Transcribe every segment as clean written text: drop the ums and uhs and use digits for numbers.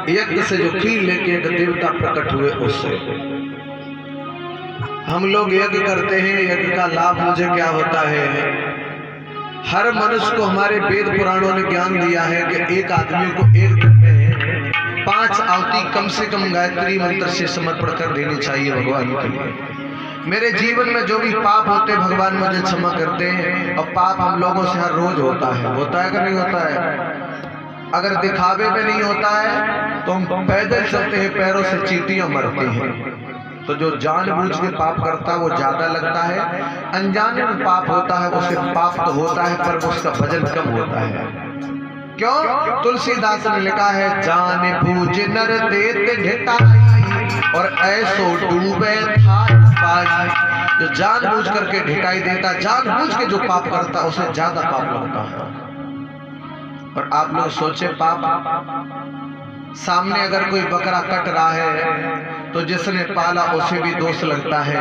यज्ञ से जो खीर लेके एक देवता प्रकट हुए उससे। हम लोग यज्ञ करते हैं, यज्ञ का लाभ मुझे क्या होता है? हर मनुष्य को हमारे वेद पुराणों ने ज्ञान दिया है कि एक आदमी को एक दिन में 5 आहुति कम से कम गायत्री मंत्र से समर्पण कर देनी चाहिए भगवान के लिए। मेरे जीवन में जो भी पाप होते भगवान मुझे क्षमा करते हैं। और पाप हम लोगों से हर रोज होता है कि नहीं होता है? अगर दिखावे में नहीं होता है तो हम पैदल चलते हैं, पैरों से चींटियां मरती हैं। तो जो जानबूझ के पाप करता है वो ज्यादा लगता है, अनजाने में पाप होता है उसे पाप तो होता है पर उसका वजन कम होता है। क्यों? तुलसीदास ने लिखा है, जाने बूझ नर देते ढिठाई और ऐसो डूबे था पानी। जो जानबूझ करके ढिठाई देता, जानबूझ के जो पाप करता उसे ज्यादा पाप लगता है। और आप लोग सोचे, पाप सामने अगर कोई बकरा कट रहा है तो जिसने पाला उसे भी दोष लगता है,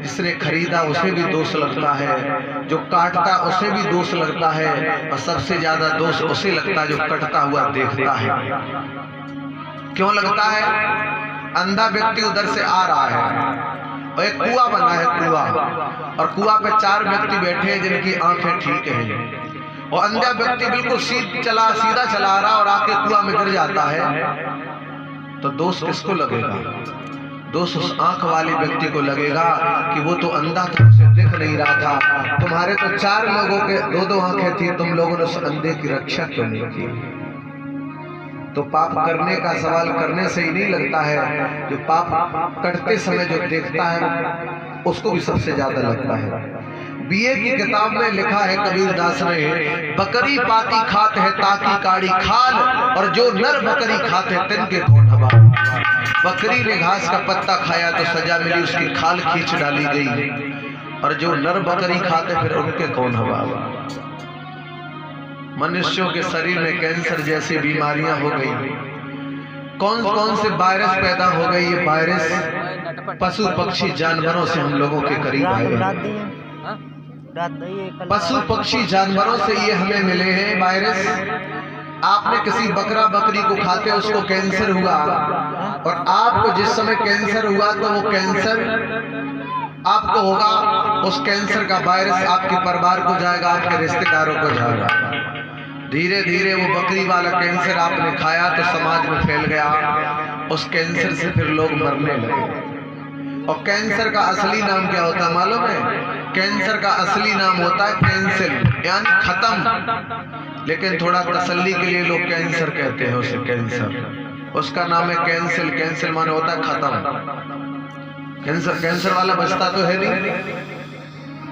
जिसने खरीदा उसे भी दोष लगता है, जो काटता उसे भी दोष लगता है, और सबसे ज्यादा दोष उसे लगता है जो कटता हुआ देखता है। क्यों लगता है? अंधा व्यक्ति उधर से आ रहा है और एक कुआं बना है, कुआं, और कुआं पे 4 व्यक्ति बैठे हैं जिनकी आंखें ठीक हैं, और अंधा व्यक्ति बिल्कुल सीधा चला रहा और आके कुआं में गिर जाता है। तो दोष किसको लगेगा? दोष उस आंख वाले व्यक्ति को लगेगा कि वो तो अंधा था, उसे दिख नहीं रहा था। तुम्हारे तो 4 लोगों के 2-2 आंखें थी, तुम लोगों ने उस अंधे की रक्षा क्यों नहीं की? तो पाप करने का सवाल करने से ही नहीं लगता है, जो पाप करते समय जो देखता है उसको भी सबसे ज्यादा लगता है। बीए की किताब में लिखा है कबीरदास ने, बकरी पाती खात है ताकि काड़ी खाल, और जो नर बकरी खाते तिनके कौन हवा। बकरी ने घास का पत्ता खाया तो सजा मिली, उसकी खाल खींच डाली गई, और जो नर बकरी खाते फिर उनके कौन हवा। मनुष्यों के शरीर में कैंसर जैसी बीमारियां हो गई, कौन कौन से वायरस पैदा हो गई। ये वायरस पशु पक्षी जानवरों से हम लोगों के करीब आए, पशु पक्षी जानवरों से ये हमें मिले हैं वायरस। आपने किसी बकरा बकरी को खाते उसको कैंसर हुआ, और आपको जिस समय कैंसर हुआ तो वो कैंसर आपको होगा, उस कैंसर का वायरस आपके परिवार को जाएगा, आपके रिश्तेदारों को जाएगा। धीरे धीरे वो बकरी वाला कैंसर आपने खाया तो समाज में फैल गया, उस कैंसर से फिर लोग मरने लगे। और कैंसर का असली नाम क्या होता है मालूम है? कैंसर का असली नाम होता है कैंसिल, यानी खत्म। लेकिन थोड़ा तसल्ली के लिए लोग कैंसर कहते हैं उसे, कैंसर उसका नाम है कैंसिल। कैंसिल माने होता है खत्म। कैंसर वाला बचता तो है नहीं।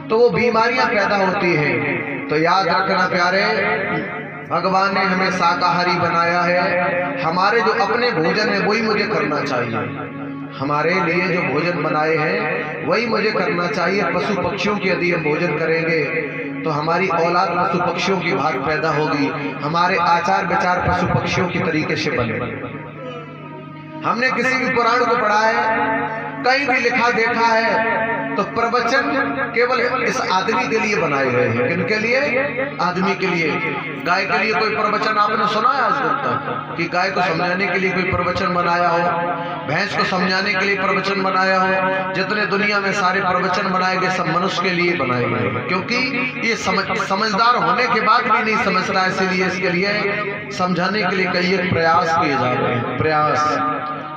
तो वो बीमारियां पैदा होती हैं। तो याद रखना प्यारे, भगवान ने हमें शाकाहारी बनाया है। हमारे जो अपने भोजन है वही मुझे करना चाहिए, हमारे लिए जो भोजन बनाए हैं वही मुझे करना चाहिए। पशु पक्षियों की यदि हम भोजन करेंगे तो हमारी औलाद पशु पक्षियों की भांति पैदा होगी, हमारे आचार विचार पशु पक्षियों की तरीके से बनेंगे। हमने किसी भी पुराण को पढ़ा है, कहीं भी लिखा देखा है तो प्रवचन केवल इस आदमी के लिए बनाए गए हैं। किनके लिए? आदमी के लिए। गाय के लिए कोई प्रवचन आपने सुना है आज तक कि गाय को समझाने के लिए कोई प्रवचन बनाया हो? भैंस को समझाने के लिए प्रवचन बनाया हो? जितने दुनिया में सारे प्रवचन बनाए गए सब मनुष्य के लिए बनाए गए, क्योंकि ये समझदार होने के बाद भी नहीं समझ रहा है, इसलिए इसके लिए समझाने के लिए कई प्रयास किए जा रहे हैं। प्रयास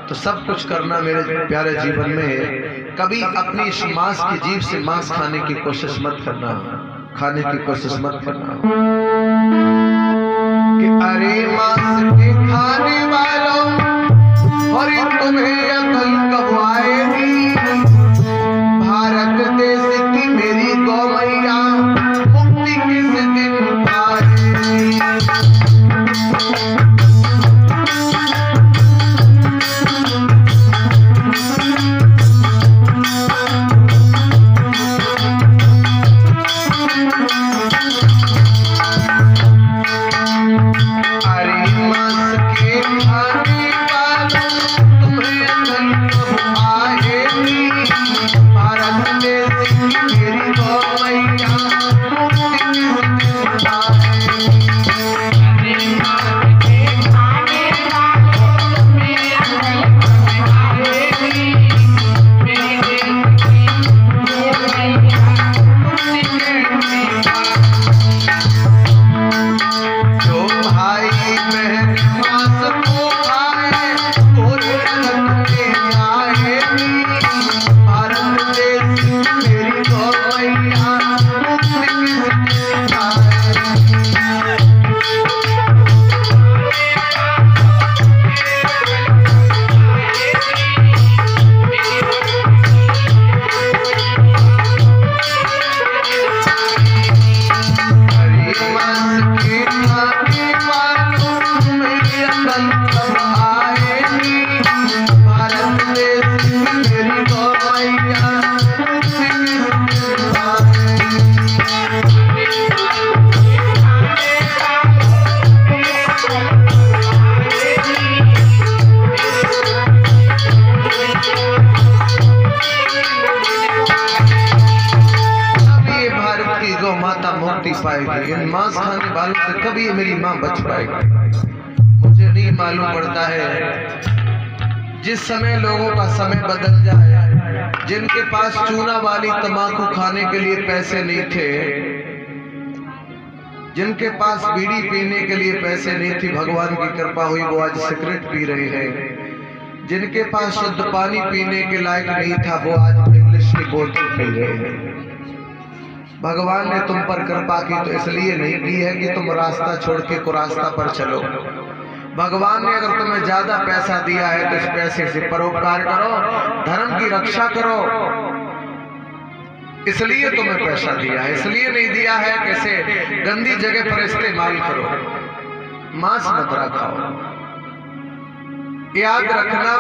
तो सब कुछ करना मेरे प्यारे जीवन में है। कभी अपनी इस मांस की जीभ से मांस खाने की कोशिश मत करना, खाने की कोशिश मत करना कि अरे मांस के खाने वालों, और तुम्हें अकल कब आएगी? भारत देश की मेरी गौ मैया मुक्ति किस दिन पाएगी? अरे मांस के पाएगी, इन मांस खाने वालों से कभी मेरी माँ बच पाएगी। मुझे नहीं मालूम पड़ता है जिस समय लोगों का समय बदल जाए, जिनके पास चूना वाली तंबाकू खाने के लिए पैसे नहीं थे, जिनके पास बीड़ी पीने के लिए पैसे नहीं थी, भगवान की कृपा हुई वो आज सिगरेट पी रहे हैं। जिनके पास शुद्ध पानी पीने के लायक नहीं था वो आज इंग्लिश की बोतल पी रहे हैं। भगवान ने तुम पर कृपा की तो इसलिए नहीं की है कि तुम रास्ता छोड़ के कुरास्ता पर चलो। भगवान ने अगर तुम्हें ज्यादा पैसा दिया है तो इस पैसे से परोपकार करो, धर्म की रक्षा करो, इसलिए तुम्हें पैसा दिया है, इसलिए नहीं दिया है कैसे गंदी जगह पर इस्तेमाल करो। मांस मदिरा खाओ। याद रखना,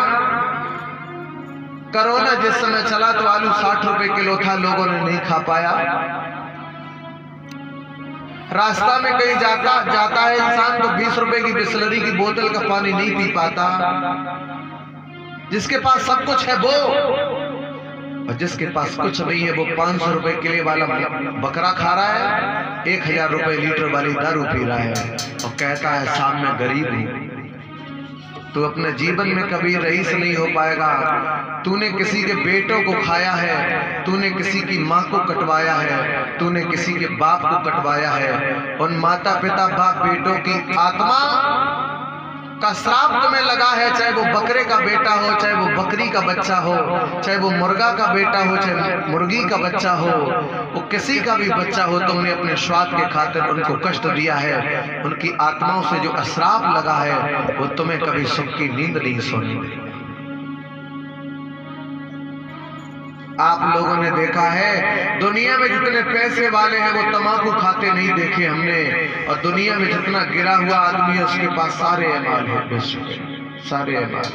कोरोना जिस समय चला तो आलू 60 रुपए किलो था, लोगों ने नहीं खा पाया। रास्ता में कहीं जाता है इंसान तो 20 रुपए की बिसलरी की बोतल का पानी नहीं पी पाता। जिसके पास सब कुछ है वो, और जिसके पास कुछ नहीं है वो 500 रुपए किले वाला बकरा खा रहा है, 1000 रुपए लीटर वाली दारू पी रहा है और कहता है सामने गरीब हूं। तू अपने जीवन में कभी रईस नहीं हो पाएगा। तूने किसी के बेटों को खाया है, तूने किसी की माँ को कटवाया है, तूने किसी के बाप को कटवाया है। उन माता पिता बाप बेटों की आत्मा का श्राप तुम्हें लगा है, चाहे वो बकरे का बेटा हो, चाहे वो बकरी का बच्चा हो, चाहे वो मुर्गा का बेटा हो, चाहे मुर्गी का बच्चा हो, वो किसी का भी बच्चा हो, तुमने अपने स्वार्थ के खातिर उनको कष्ट दिया है। उनकी आत्माओं से जो श्राप लगा है वो तुम्हें कभी सुख की नींद नहीं सोनी। आप लोगों ने देखा है दुनिया में जितने पैसे वाले हैं वो तंबाकू खाते नहीं देखे हमने, और दुनिया में जितना गिरा हुआ आदमी है उसके पास सारे अमाल है, सारे अमाल।